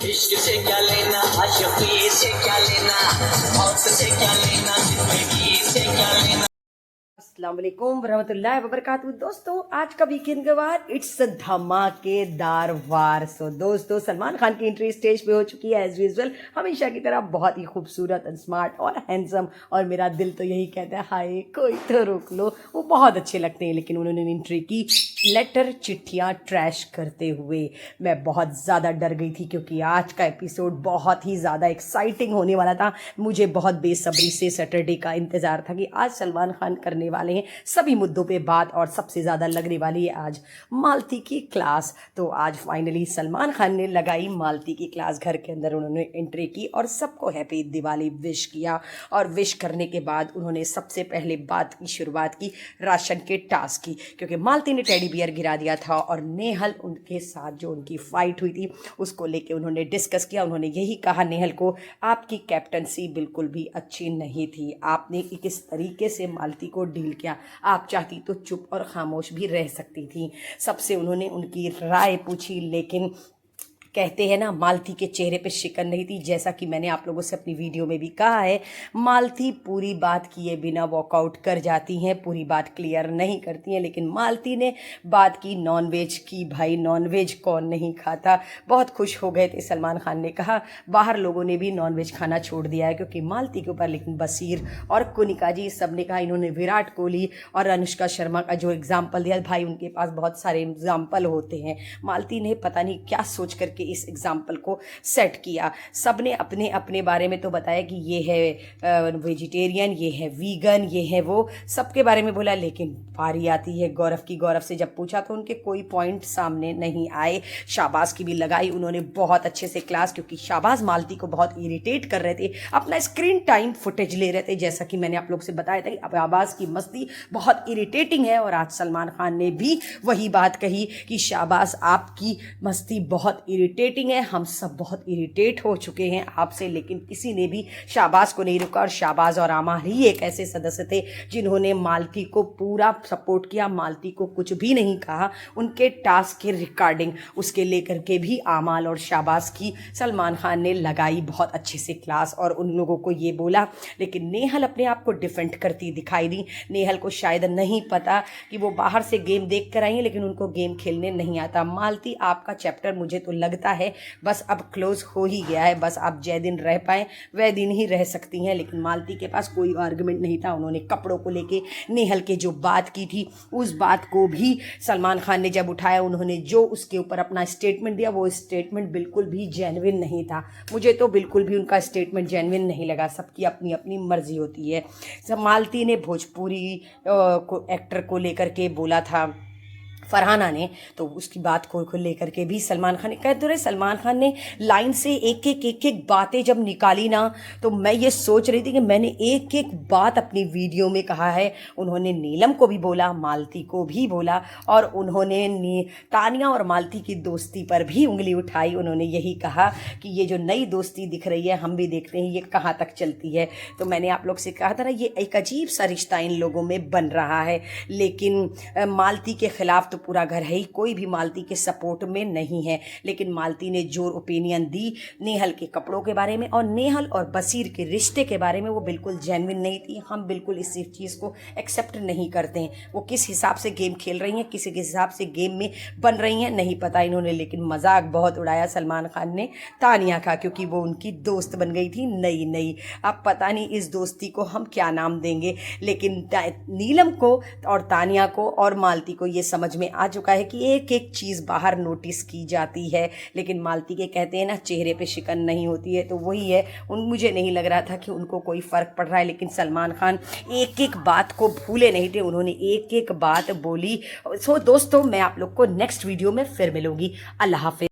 इश्क से क्या लेना, आशिकी से क्या लेना, मौत से क्या लेना, जिंदगी से क्या लेना। अस्सलाम वालेकुम वरहमतुल्लाहि वबरकातुहू। दोस्तों आज का वीकेंड के बाद इट्स धमाकेदार वार। दोस्तों सलमान खान की एंट्री स्टेज पे हो चुकी है एज यूजुअल, हमेशा की तरह बहुत ही खूबसूरत एंड स्मार्ट और हैंडसम। और मेरा दिल तो यही कहता है हाय कोई तो रोक लो। वो बहुत अच्छे लगते हैं, लेकिन उन्होंने एंट्री की लेटर चिट्ठियाँ ट्रैश करते हुए। मैं बहुत ज़्यादा डर गई थी क्योंकि आज का एपिसोड बहुत ही ज़्यादा एक्साइटिंग होने वाला था। मुझे बहुत बेसब्री से सैटरडे का इंतज़ार था कि आज सलमान खान करने वाले हैं सभी मुद्दों पे बात, और सबसे ज़्यादा लगने वाली है आज मालती की क्लास। तो आज फाइनली सलमान खान ने लगाई मालती की क्लास, घर के अंदर उन्होंने एंट्री की और सबको हैप्पी दिवाली विश किया। और विश करने के बाद उन्होंने सबसे पहले बात की शुरुआत की राशन के टास्क की, क्योंकि मालती ने टेडी बियर गिरा दिया था और नेहल उनके साथ जो उनकी फाइट हुई थी उसको लेके उन्होंने डिस्कस किया। उन्होंने यही कहा नेहल को, आपकी कैप्टनसी बिल्कुल भी अच्छी नहीं थी, आपने किस तरीके से मालती को डील किया, आप चाहती तो चुप और खामोश भी रह सकती थी। सबसे उन्होंने उनकी राय पूछी, लेकिन कहते हैं ना मालती के चेहरे पे शिकन नहीं थी। जैसा कि मैंने आप लोगों से अपनी वीडियो में भी कहा है, मालती पूरी बात किए बिना वॉकआउट कर जाती हैं, पूरी बात क्लियर नहीं करती हैं। लेकिन मालती ने बात की नॉनवेज की, भाई नॉनवेज कौन नहीं खाता। बहुत खुश हो गए थे। सलमान खान ने कहा बाहर लोगों ने भी नॉनवेज खाना छोड़ दिया है क्योंकि मालती के ऊपर। लेकिन बसीर और कुनिका जी सब ने कहा, इन्होंने विराट कोहली और अनुष्का शर्मा का जो एग्जाम्पल दिया, भाई उनके पास बहुत सारे एग्जाम्पल होते हैं। मालती ने पता नहीं क्या सोच करके इस एग्जाम्पल को सेट किया। सबने अपने अपने बारे में तो बताया कि ये है वेजिटेरियन, ये है वीगन, ये है वो, सबके बारे में बोला। लेकिन बारी आती है गौरव की। गौरव से जब पूछा तो उनके कोई पॉइंट सामने नहीं आए। शाहबाज की भी लगाई उन्होंने बहुत अच्छे से क्लास, क्योंकि शाहबाज मालती को बहुत इरिटेट कर रहे थे, अपना स्क्रीन टाइम फुटेज ले रहे थे। जैसा कि मैंने आप लोग से बताया था कि शाहबाज की मस्ती बहुत इरिटेटिंग है, और आज सलमान खान ने भी वही बात कही कि शाहबाज आपकी मस्ती बहुत इरिटेटिंग है, हम सब बहुत इरिटेट हो चुके हैं आपसे। लेकिन किसी ने भी शाहबाज को नहीं रुका, और शाहबाज और आमाल ही एक ऐसे सदस्य थे जिन्होंने मालती को पूरा सपोर्ट किया, मालती को कुछ भी नहीं कहा। उनके टास्क के रिकॉर्डिंग उसके लेकर के भी आमाल और शाहबाज की सलमान खान ने लगाई बहुत अच्छे से क्लास, और उन लोगों को ये बोला। लेकिन नेहल अपने आप को डिफेंड करती दिखाई दी। नेहल को शायद नहीं पता कि वो बाहर से गेम देख कर आई हैं, लेकिन उनको गेम खेलने नहीं आता। मालती आपका चैप्टर मुझे तो लगता है बस अब क्लोज हो ही गया है, बस आप जय दिन रह पाए वह दिन ही रह सकती हैं। लेकिन मालती के पास कोई आर्गुमेंट नहीं था। उन्होंने कपड़ों को लेके नेहल के जो बात की थी उस बात को भी सलमान खान ने जब उठाया, उन्होंने जो उसके ऊपर अपना स्टेटमेंट दिया वो स्टेटमेंट बिल्कुल भी जेन्युइन नहीं था। मुझे तो बिल्कुल भी उनका स्टेटमेंट जेन्युइन नहीं लगा। सबकी अपनी अपनी मर्जी होती है। मालती ने भोजपुरी को एक्टर को लेकर के बोला था फरहाना ने, तो उसकी बात को लेकर के भी सलमान खान ने कहते रहे। सलमान खान ने लाइन से एक एक बातें जब निकाली ना, तो मैं ये सोच रही थी कि मैंने एक एक बात अपनी वीडियो में कहा है। उन्होंने नीलम को भी बोला, मालती को भी बोला, और उन्होंने तानिया और मालती की दोस्ती पर भी उंगली उठाई। उन्होंने यही कहा कि ये जो नई दोस्ती दिख रही है हम भी देखते हैं ये कहाँ तक चलती है। तो मैंने आप लोग से कहा था ना, ये एक अजीब सा रिश्ता इन लोगों में बन रहा है। लेकिन मालती के खिलाफ पूरा घर है ही, कोई भी मालती के सपोर्ट में नहीं है। लेकिन मालती ने जो ओपिनियन दी नेहल के कपड़ों के बारे में और नेहल और बसीर के रिश्ते के बारे में, वो बिल्कुल जेन्युइन नहीं थी। हम बिल्कुल इस चीज़ को एक्सेप्ट नहीं करते हैं। वो किस हिसाब से गेम खेल रही हैं, किसी के हिसाब से गेम में बन रही हैं नहीं पता इन्होंने। लेकिन मजाक बहुत उड़ाया सलमान खान ने तानिया का, क्योंकि वो उनकी दोस्त बन गई थी नई नई। अब पता नहीं इस दोस्ती को हम क्या नाम देंगे। लेकिन नीलम को और तानिया को और मालती को ये समझ में आ चुका है कि एक एक चीज़ बाहर नोटिस की जाती है। लेकिन मालती के कहते हैं ना चेहरे पे शिकन नहीं होती है, तो वही है। मुझे नहीं लग रहा था कि उनको कोई फ़र्क पड़ रहा है। लेकिन सलमान खान एक एक बात को भूले नहीं थे, उन्होंने एक एक बात बोली। सो दोस्तों मैं आप लोग को नेक्स्ट वीडियो में फिर मिलूंगी। अल्लाह हाफिज़।